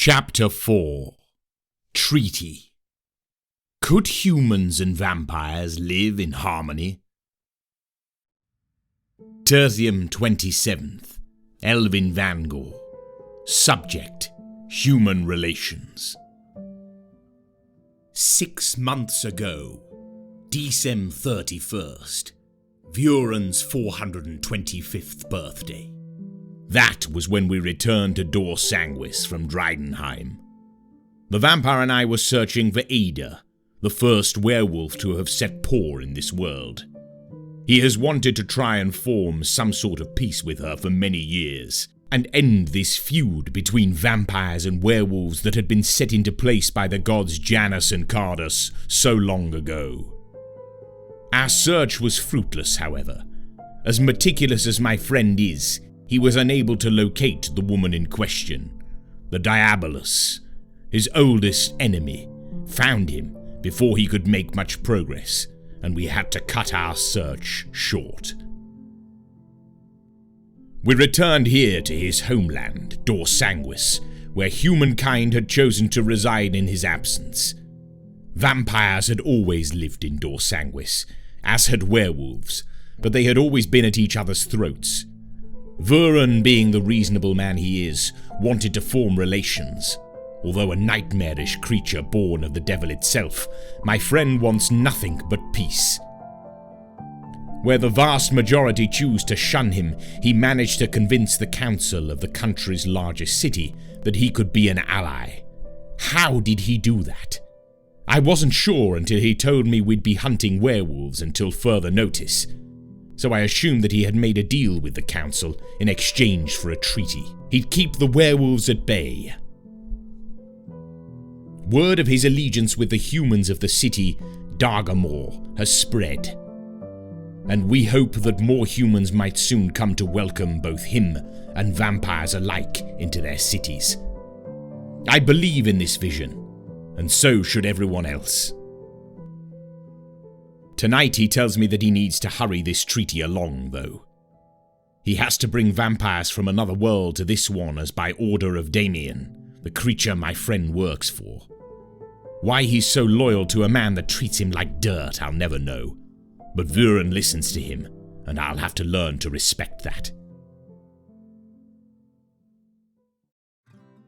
Chapter 4 Treaty. Could humans and vampires live in harmony? Tertium 27th, Elvin Vangor. Subject: Human Relations. 6 months ago, Decem 31st, Vuren's 425th birthday. That was when we returned to Dor Sanguis from Dreidenheim. The vampire and I were searching for Ada, the first werewolf to have set paw in this world. He has wanted to try and form some sort of peace with her for many years, and end this feud between vampires and werewolves that had been set into place by the gods Janus and Cardus so long ago. Our search was fruitless, however. As meticulous as my friend is, he was unable to locate the woman in question. The Diabolus, his oldest enemy, found him before he could make much progress, and we had to cut our search short. We returned here to his homeland, Dor Sanguis, where humankind had chosen to reside in his absence. Vampires had always lived in Dor Sanguis, as had werewolves, but they had always been at each other's throats. Vuren, being the reasonable man he is, wanted to form relations. Although a nightmarish creature born of the devil itself, my friend wants nothing but peace. Where the vast majority choose to shun him, he managed to convince the council of the country's largest city that he could be an ally. How did he do that? I wasn't sure until he told me we'd be hunting werewolves until further notice, so I assumed that he had made a deal with the council in exchange for a treaty. He'd keep the werewolves at bay. Word of his allegiance with the humans of the city, Dargamore, has spread, and we hope that more humans might soon come to welcome both him and vampires alike into their cities. I believe in this vision, and so should everyone else. Tonight he tells me that he needs to hurry this treaty along, though. He has to bring vampires from another world to this one as by order of Damien, the creature my friend works for. Why he's so loyal to a man that treats him like dirt, I'll never know. But Vuren listens to him, and I'll have to learn to respect that.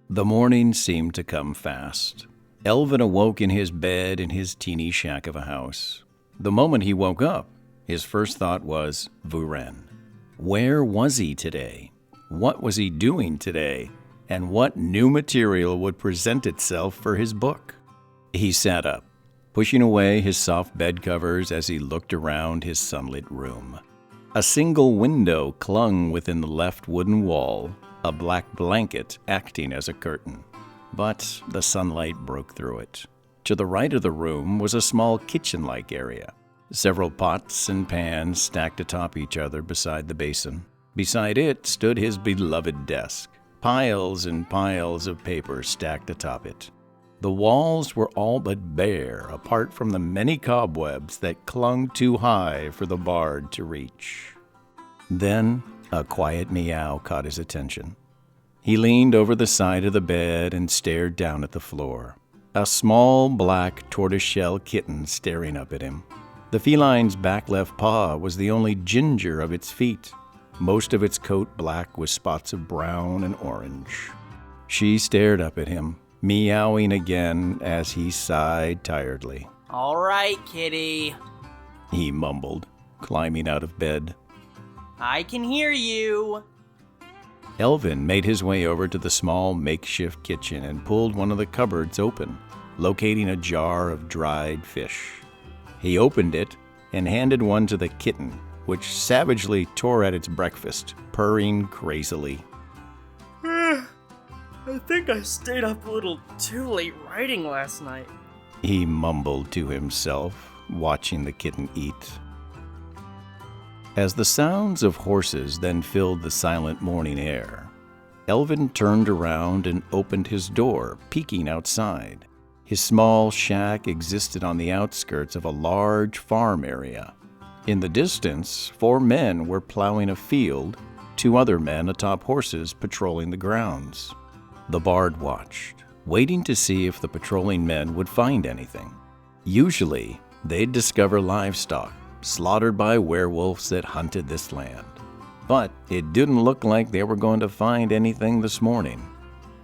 The morning seemed to come fast. Elvin awoke in his bed in his teeny shack of a house. The moment he woke up, his first thought was Vuren. Where was he today? What was he doing today? And what new material would present itself for his book? He sat up, pushing away his soft bed covers as he looked around his sunlit room. A single window clung within the left wooden wall, a black blanket acting as a curtain. But the sunlight broke through it. To the right of the room was a small kitchen-like area. Several pots and pans stacked atop each other beside the basin. Beside it stood his beloved desk, piles and piles of paper stacked atop it. The walls were all but bare, apart from the many cobwebs that clung too high for the bard to reach. Then a quiet meow caught his attention. He leaned over the side of the bed and stared down at the floor. A small, black, tortoiseshell kitten staring up at him. The feline's back left paw was the only ginger of its feet, most of its coat black with spots of brown and orange. She stared up at him, meowing again as he sighed tiredly. "All right, kitty," he mumbled, climbing out of bed. "I can hear you." Elvin made his way over to the small makeshift kitchen and pulled one of the cupboards open, locating a jar of dried fish. He opened it and handed one to the kitten, which savagely tore at its breakfast, purring crazily. I think I stayed up a little too late writing last night, he mumbled to himself, watching the kitten eat. As the sounds of horses then filled the silent morning air, Elvin turned around and opened his door, peeking outside. His small shack existed on the outskirts of a large farm area. In the distance, 4 men were plowing a field, 2 other men atop horses patrolling the grounds. The bard watched, waiting to see if the patrolling men would find anything. Usually, they'd discover livestock slaughtered by werewolves that hunted this land. But it didn't look like they were going to find anything this morning.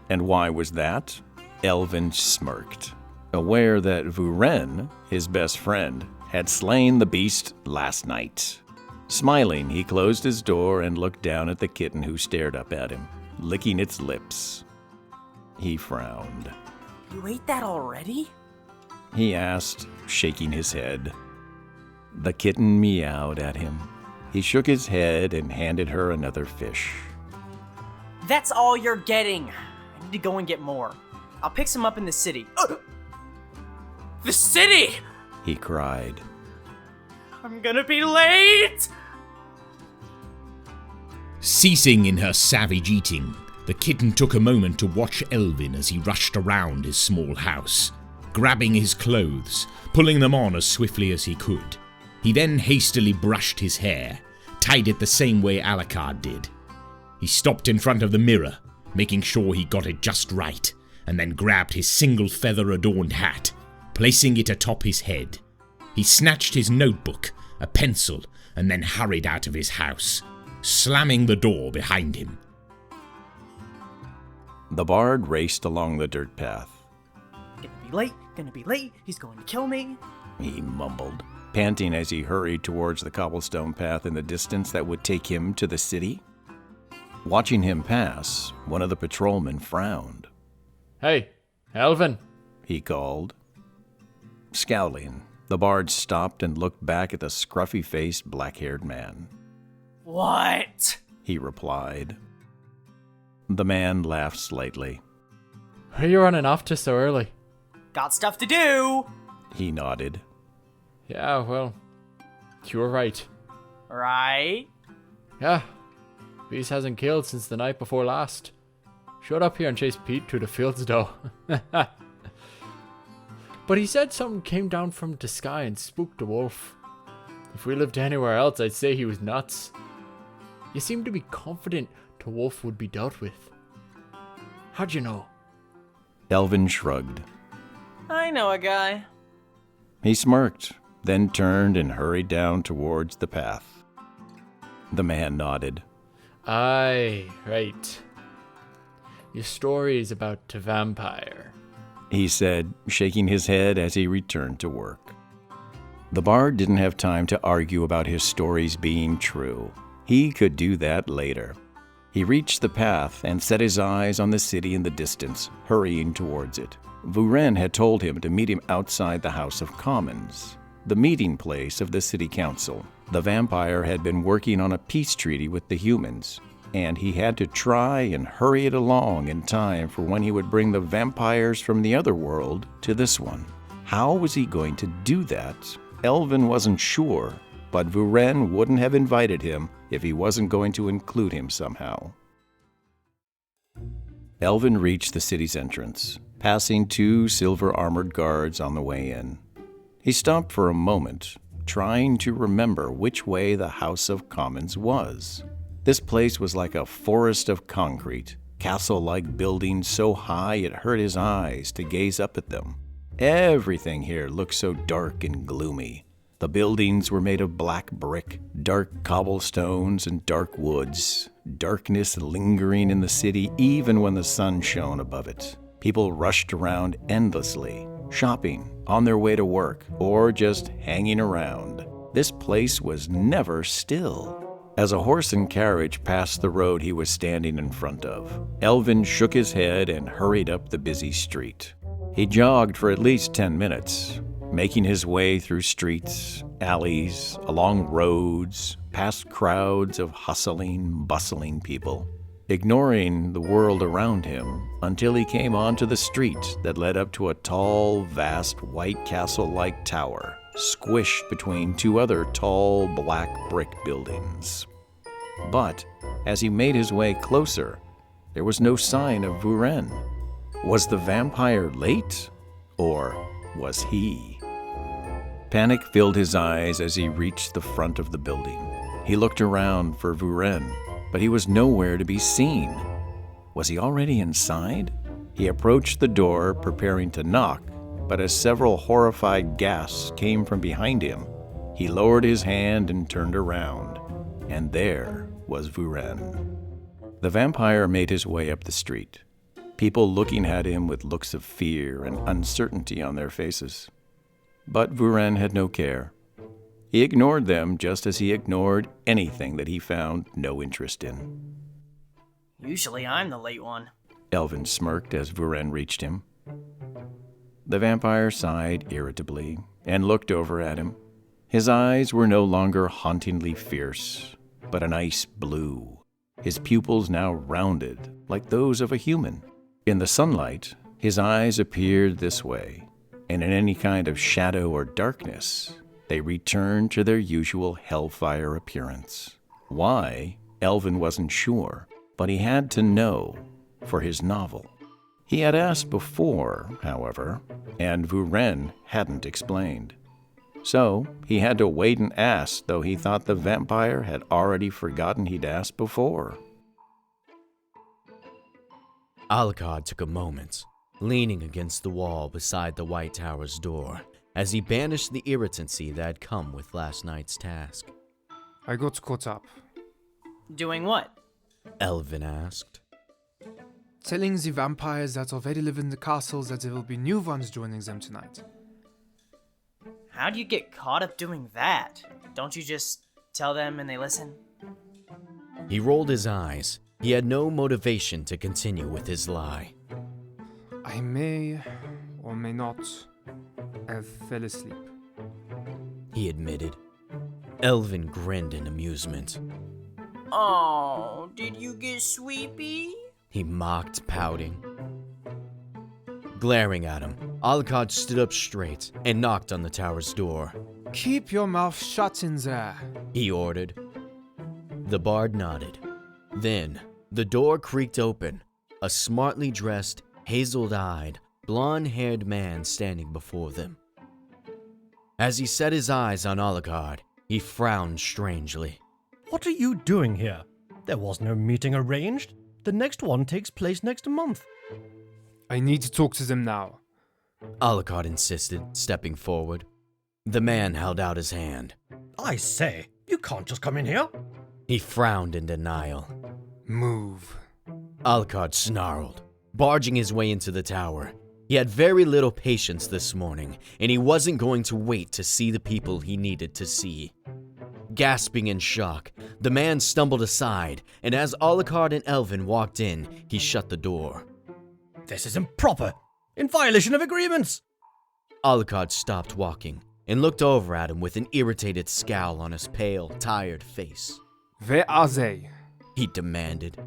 And why was that? Elvin smirked, aware that Vuren, his best friend, had slain the beast last night. Smiling, he closed his door and looked down at the kitten who stared up at him, licking its lips. He frowned. You ate that already? He asked, shaking his head. The kitten meowed at him. He shook his head and handed her another fish. That's all you're getting. I need to go and get more. I'll pick some up in the city. The city! He cried. I'm gonna be late! Ceasing in her savage eating, the kitten took a moment to watch Elvin as he rushed around his small house, grabbing his clothes, pulling them on as swiftly as he could. He then hastily brushed his hair, tied it the same way Alucard did. He stopped in front of the mirror, making sure he got it just right, and then grabbed his single feather-adorned hat, placing it atop his head. He snatched his notebook, a pencil, and then hurried out of his house, slamming the door behind him. The bard raced along the dirt path. Gonna be late, he's going to kill me. He mumbled, panting as he hurried towards the cobblestone path in the distance that would take him to the city. Watching him pass, one of the patrolmen frowned. Hey, Elvin, He called. Scowling, the bard stopped and looked back at the scruffy-faced, black-haired man. What? He replied. The man laughed slightly. where are you running off to so early? Got stuff to do. He nodded. Yeah, well, you were right. Right? Yeah, Beast hasn't killed since the night before last. Showed up here and chased Pete through the fields, though. But he said something came down from the sky and spooked the wolf. If we lived anywhere else, I'd say he was nuts. You seem to be confident the wolf would be dealt with. How'd you know? Elvin shrugged. I know a guy. He smirked, then turned and hurried down towards the path. The man nodded. Aye, right. Your story is about the vampire. He said, shaking his head as he returned to work. The bard didn't have time to argue about his stories being true. He could do that later. He reached the path and set his eyes on the city in the distance, hurrying towards it. Vuren had told him to meet him outside the House of Commons, the meeting place of the city council. The vampire had been working on a peace treaty with the humans, and he had to try and hurry it along in time for when he would bring the vampires from the other world to this one. How was he going to do that? Elvin wasn't sure, but Vuren wouldn't have invited him if he wasn't going to include him somehow. Elvin reached the city's entrance, passing 2 silver-armored guards on the way in. He stopped for a moment, trying to remember which way the House of Commons was. This place was like a forest of concrete, castle-like buildings so high it hurt his eyes to gaze up at them. Everything here looked so dark and gloomy. The buildings were made of black brick, dark cobblestones, and dark woods. Darkness lingering in the city even when the sun shone above it. People rushed around endlessly, shopping, on their way to work, or just hanging around. This place was never still. As a horse and carriage passed the road he was standing in front of, Elvin shook his head and hurried up the busy street. He jogged for at least 10 minutes, making his way through streets, alleys, along roads, past crowds of hustling, bustling people, ignoring the world around him until he came onto the street that led up to a tall, vast, white castle-like tower, squished between 2 other tall, black brick buildings. But as he made his way closer, there was no sign of Vuren. Was the vampire late? Or was he? Panic filled his eyes as he reached the front of the building. He looked around for Vuren, but he was nowhere to be seen. Was he already inside? He approached the door, preparing to knock, but as several horrified gasps came from behind him, he lowered his hand and turned around, and there was Vuren. The vampire made his way up the street, people looking at him with looks of fear and uncertainty on their faces. But Vuren had no care. He ignored them just as he ignored anything that he found no interest in. Usually I'm the late one. Elvin smirked as Vuren reached him. The vampire sighed irritably and looked over at him. His eyes were no longer hauntingly fierce, but an ice blue, his pupils now rounded like those of a human. In the sunlight, his eyes appeared this way, and in any kind of shadow or darkness, they returned to their usual hellfire appearance. Why, Elvin wasn't sure, but he had to know for his novel. He had asked before, however, and Vuren hadn't explained. So he had to wait and ask, though he thought the vampire had already forgotten he'd asked before. Alucard took a moment, leaning against the wall beside the White Tower's door, as he banished the irritancy that had come with last night's task. I got caught up. Doing what? Elvin asked. Telling the vampires that already live in the castle that there will be new ones joining them tonight. How do you get caught up doing that? Don't you just tell them and they listen? He rolled his eyes. He had no motivation to continue with his lie. I may or may not have fell asleep. He admitted. Elvin grinned in amusement. Oh, did you get sleepy? He mocked, pouting. Glaring at him, Alucard stood up straight and knocked on the tower's door. Keep your mouth shut in there. He ordered. The bard nodded. Then, the door creaked open. A smartly dressed, hazel-eyed, blonde-haired man standing before them. As he set his eyes on Alucard, he frowned strangely. What are you doing here? There was no meeting arranged. The next one takes place next month. I need to talk to them now. Alucard insisted, stepping forward. The man held out his hand. I say, you can't just come in here. He frowned in denial. Move. Alucard snarled, barging his way into the tower. He had very little patience this morning, and he wasn't going to wait to see the people he needed to see. Gasping in shock, the man stumbled aside, and as Alucard and Elvin walked in, he shut the door. This is improper. In violation of agreements. Alucard stopped walking and looked over at him with an irritated scowl on his pale, tired face. Where are they? He demanded.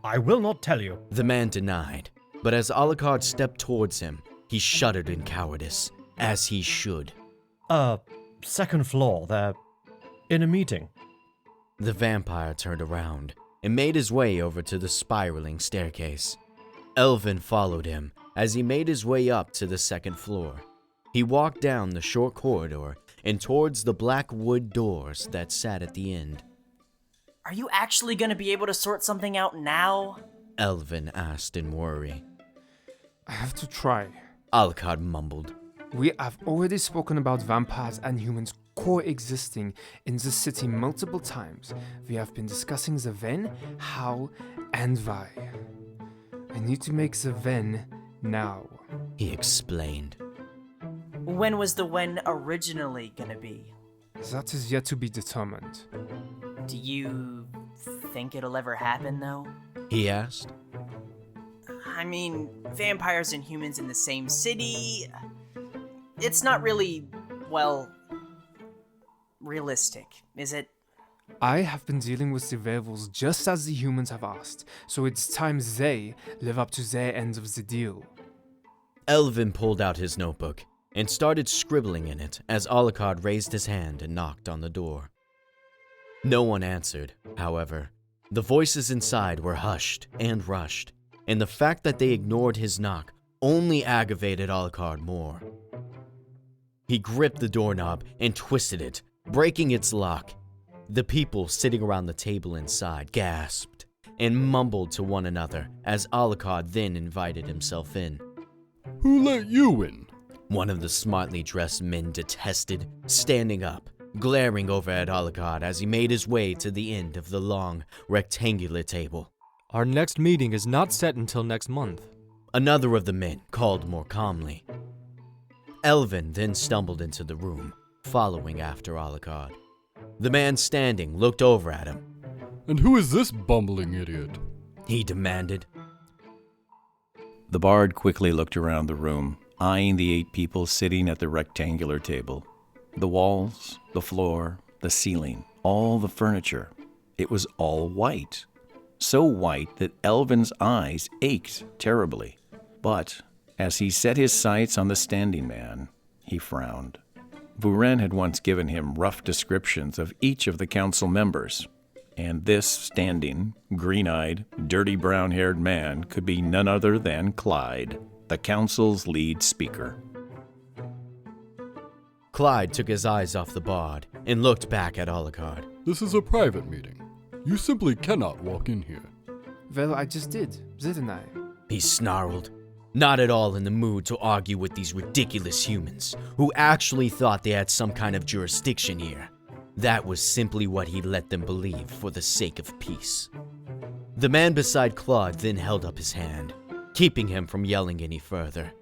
I will not tell you. The man denied, but as Alucard stepped towards him, he shuddered in cowardice, as he should. Second floor, they're in a meeting. The vampire turned around and made his way over to the spiraling staircase. Elvin followed him as he made his way up to the second floor. He walked down the short corridor and towards the black wood doors that sat at the end. Are you actually gonna be able to sort something out now? Elvin asked in worry. I have to try. Alucard mumbled. We have already spoken about vampires and humans coexisting in the city multiple times. We have been discussing the when, how, and why. I need to make the when now. He explained. When was the when originally gonna be? That is yet to be determined. Do you think it'll ever happen, though? He asked. I mean, vampires and humans in the same city... It's not really, well... realistic, is it? I have been dealing with the werewolves just as the humans have asked, so it's time they live up to their end of the deal. Elvin pulled out his notebook and started scribbling in it as Alucard raised his hand and knocked on the door. No one answered, however. The voices inside were hushed and rushed, and the fact that they ignored his knock only aggravated Alucard more. He gripped the doorknob and twisted it, breaking its lock. The people sitting around the table inside gasped, and mumbled to one another as Alucard then invited himself in. Who let you in? One of the smartly dressed men detested, standing up, glaring over at Alucard as he made his way to the end of the long, rectangular table. Our next meeting is not set until next month. Another of the men called more calmly. Elvin then stumbled into the room, following after Alucard. The man standing looked over at him. And who is this bumbling idiot? He demanded. The bard quickly looked around the room, eyeing the 8 people sitting at the rectangular table. The walls, the floor, the ceiling, all the furniture. It was all white. So white that Elvin's eyes ached terribly. But as he set his sights on the standing man, he frowned. Vuren had once given him rough descriptions of each of the council members, and this standing, green-eyed, dirty brown-haired man could be none other than Clyde, the council's lead speaker. Clyde took his eyes off the bard and looked back at Alucard. This is a private meeting. You simply cannot walk in here. Well, I just did, didn't I? He snarled, not at all in the mood to argue with these ridiculous humans who actually thought they had some kind of jurisdiction here. That was simply what he let them believe for the sake of peace. The man beside Claude then held up his hand, keeping him from yelling any further.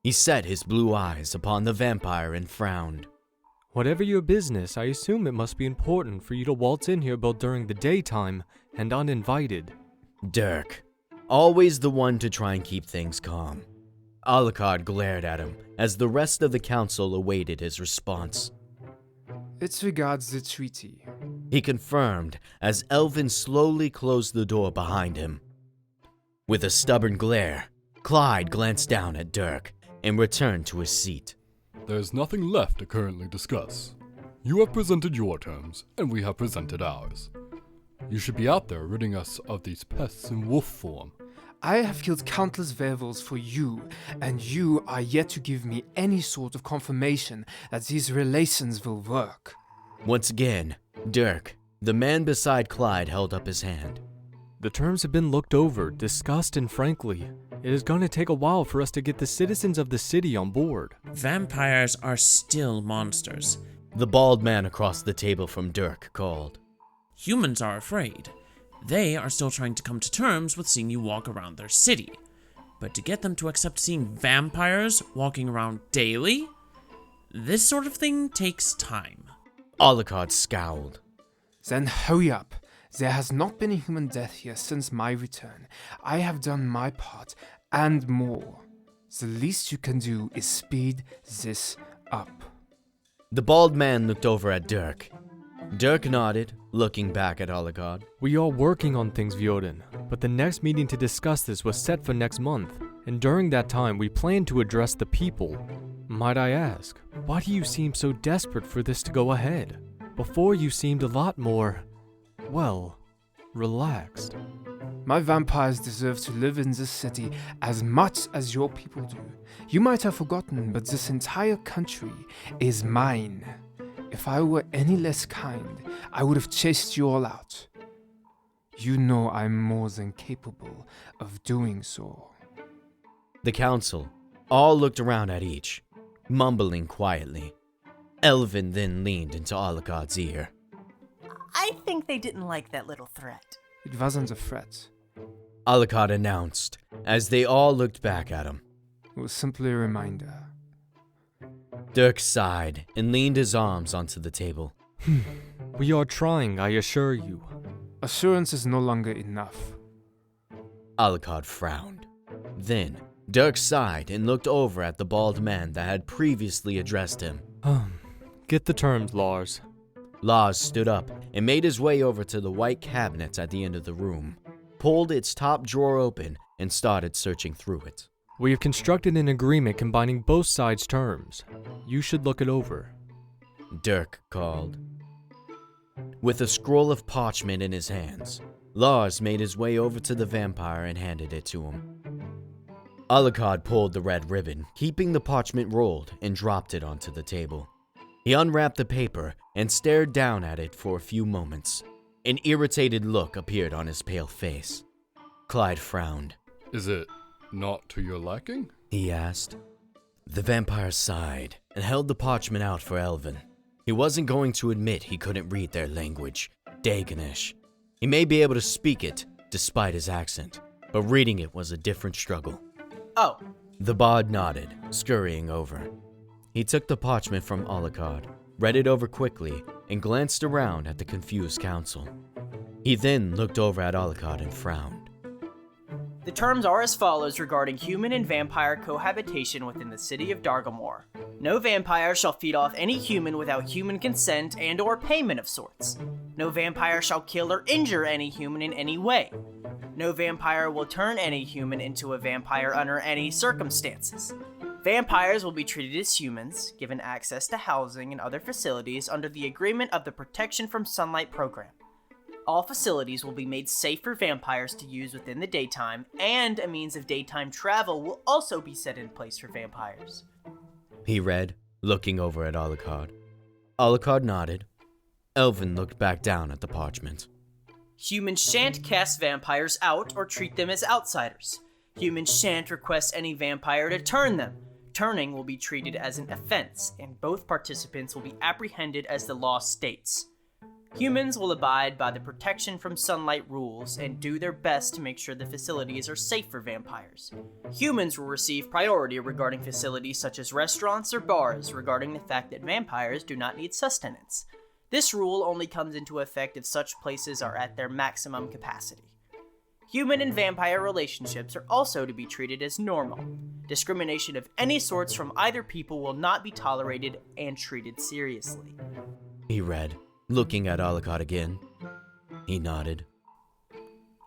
He set his blue eyes upon the vampire and frowned. Whatever your business, I assume it must be important for you to waltz in here both during the daytime and uninvited. Dirk, always the one to try and keep things calm. Alucard glared at him as the rest of the council awaited his response. It regards the treaty. He confirmed as Elvin slowly closed the door behind him. With a stubborn glare, Clyde glanced down at Dirk and returned to his seat. There is nothing left to currently discuss. You have presented your terms, and we have presented ours. You should be out there ridding us of these pests in wolf form. I have killed countless werewolves for you, and you are yet to give me any sort of confirmation that these relations will work. Once again, Dirk, the man beside Clyde, held up his hand. The terms have been looked over, discussed, and frankly, it is going to take a while for us to get the citizens of the city on board. Vampires are still monsters. The bald man across the table from Dirk called. Humans are afraid. They are still trying to come to terms with seeing you walk around their city. But to get them to accept seeing vampires walking around daily, this sort of thing takes time. Alucard scowled. Then hurry up. There has not been a human death here since my return. I have done my part, and more. The least you can do is speed this up. The bald man looked over at Dirk. Dirk nodded, looking back at Alucard. We are working on things, Vjordan, but the next meeting to discuss this was set for next month, and during that time we plan to address the people. Might I ask, why do you seem so desperate for this to go ahead? Before you seemed a lot more, well, relaxed. My vampires deserve to live in this city as much as your people do. You might have forgotten, but this entire country is mine. If I were any less kind, I would have chased you all out. You know I'm more than capable of doing so. The council all looked around at each, mumbling quietly. Elvin then leaned into Alucard's ear. I think they didn't like that little threat. It wasn't a threat. Alucard announced, as they all looked back at him. It was simply a reminder. Dirk sighed and leaned his arms onto the table. We are trying, I assure you. Assurance is no longer enough. Alucard frowned. Then, Dirk sighed and looked over at the bald man that had previously addressed him. Get the terms, Lars. Lars stood up and made his way over to the white cabinet at the end of the room, pulled its top drawer open, and started searching through it. We have constructed an agreement combining both sides' terms. You should look it over. Dirk called. With a scroll of parchment in his hands, Lars made his way over to the vampire and handed it to him. Alucard pulled the red ribbon, keeping the parchment rolled, and dropped it onto the table. He unwrapped the paper and stared down at it for a few moments. An irritated look appeared on his pale face. Clyde frowned. Is it not to your liking? He asked. The vampire sighed and held the parchment out for Elvin. He wasn't going to admit he couldn't read their language, Daganish. He may be able to speak it, despite his accent, but reading it was a different struggle. Oh. The bard nodded, scurrying over. He took the parchment from Alucard, read it over quickly, and glanced around at the confused council. He then looked over at Alucard and frowned. The terms are as follows regarding human and vampire cohabitation within the city of Dargamore. No vampire shall feed off any human without human consent and or payment of sorts. No vampire shall kill or injure any human in any way. No vampire will turn any human into a vampire under any circumstances. Vampires will be treated as humans, given access to housing and other facilities under the agreement of the Protection from Sunlight program. All facilities will be made safe for vampires to use within the daytime, and a means of daytime travel will also be set in place for vampires. He read, looking over at Alucard. Alucard nodded. Elvin looked back down at the parchment. Humans shan't cast vampires out or treat them as outsiders. Humans shan't request any vampire to turn them. Turning will be treated as an offense, and both participants will be apprehended as the law states. Humans will abide by the Protection from Sunlight rules and do their best to make sure the facilities are safe for vampires. Humans will receive priority regarding facilities such as restaurants or bars regarding the fact that vampires do not need sustenance. This rule only comes into effect if such places are at their maximum capacity. Human and vampire relationships are also to be treated as normal. Discrimination of any sorts from either people will not be tolerated and treated seriously. He read, looking at Alucard again. He nodded.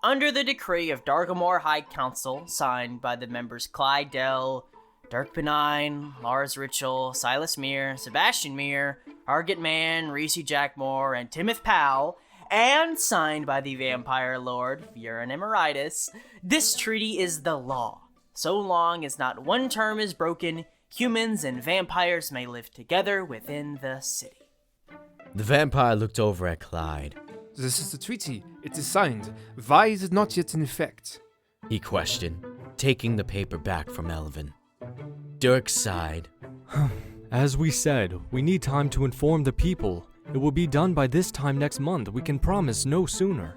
Under the decree of Dargamore High Council, signed by the members Clyde Dell, Dirk Benign, Lars Ritchell, Silas Meir, Sebastian Meir, Argent Man, Reese Jackmore, and Timothy Powell, and signed by the Vampire Lord, Fiorin Emeritus, this treaty is the law. So long as not one term is broken, humans and vampires may live together within the city. The vampire looked over at Clyde. This is the treaty. It is signed. Why is it not yet in effect? He questioned, taking the paper back from Elvin. Dirk sighed. As we said, we need time to inform the people. It will be done by this time next month. We can promise no sooner.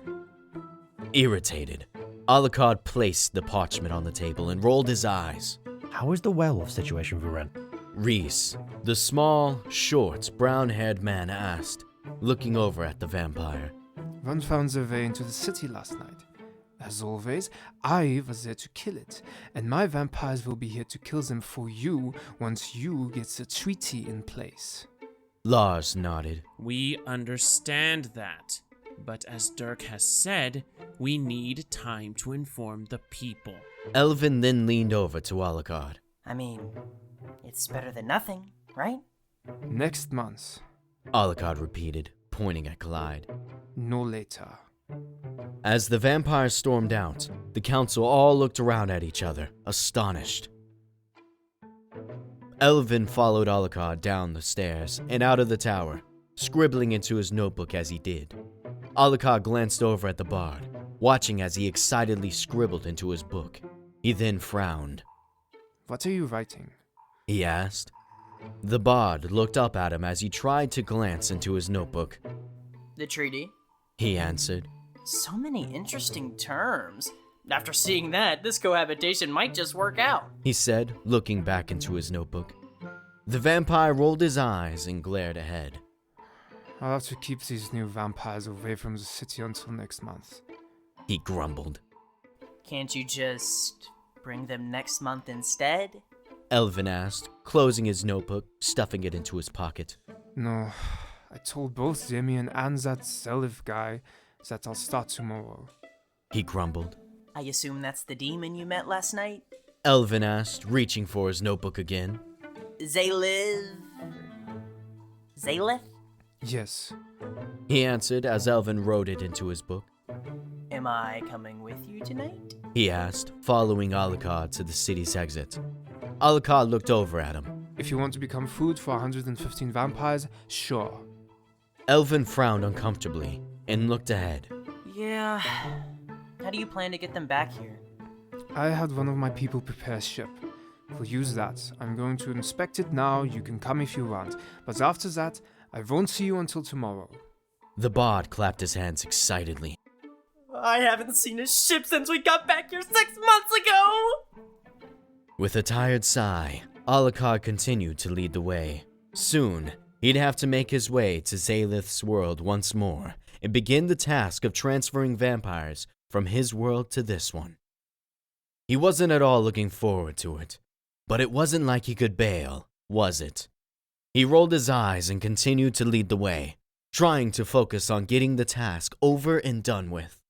Irritated, Alucard placed the parchment on the table and rolled his eyes. How is the werewolf situation, Vuren? Reese, the small, short, brown-haired man asked, looking over at the vampire. One found their way into the city last night. As always, I was there to kill it, and my vampires will be here to kill them for you once you get the treaty in place. Lars nodded. We understand that, but as Dirk has said, we need time to inform the people. Elvin then leaned over to Alucard. I mean, it's better than nothing, right? Next month. Alucard repeated, pointing at Clyde. No later. As the vampires stormed out, the council all looked around at each other, astonished. Elvin followed Alucard down the stairs and out of the tower, scribbling into his notebook as he did. Alucard glanced over at the bard, watching as he excitedly scribbled into his book. He then frowned. What are you writing? He asked. The bard looked up at him as he tried to glance into his notebook. The treaty. He answered. So many interesting terms. After seeing that, this cohabitation might just work out, he said, looking back into his notebook. The vampire rolled his eyes and glared ahead. I'll have to keep these new vampires away from the city until next month. He grumbled. Can't you just bring them next month instead? Elvin asked, closing his notebook, stuffing it into his pocket. No, I told both Damien and that Zelif guy that I'll start tomorrow. He grumbled. I assume that's the demon you met last night? Elvin asked, reaching for his notebook again. Zalith? Yes. He answered as Elvin wrote it into his book. Am I coming with you tonight? He asked, following Alucard to the city's exit. Alucard looked over at him. If you want to become food for 115 vampires, sure. Elvin frowned uncomfortably and looked ahead. Yeah. How do you plan to get them back here? I had one of my people prepare a ship. We'll use that. I'm going to inspect it now. You can come if you want. But after that, I won't see you until tomorrow. The bard clapped his hands excitedly. I haven't seen a ship since we got back here 6 months ago! With a tired sigh, Alucard continued to lead the way. Soon, he'd have to make his way to Zalith's world once more and begin the task of transferring vampires from his world to this one. He wasn't at all looking forward to it, but it wasn't like he could bail, was it? He rolled his eyes and continued to lead the way, trying to focus on getting the task over and done with.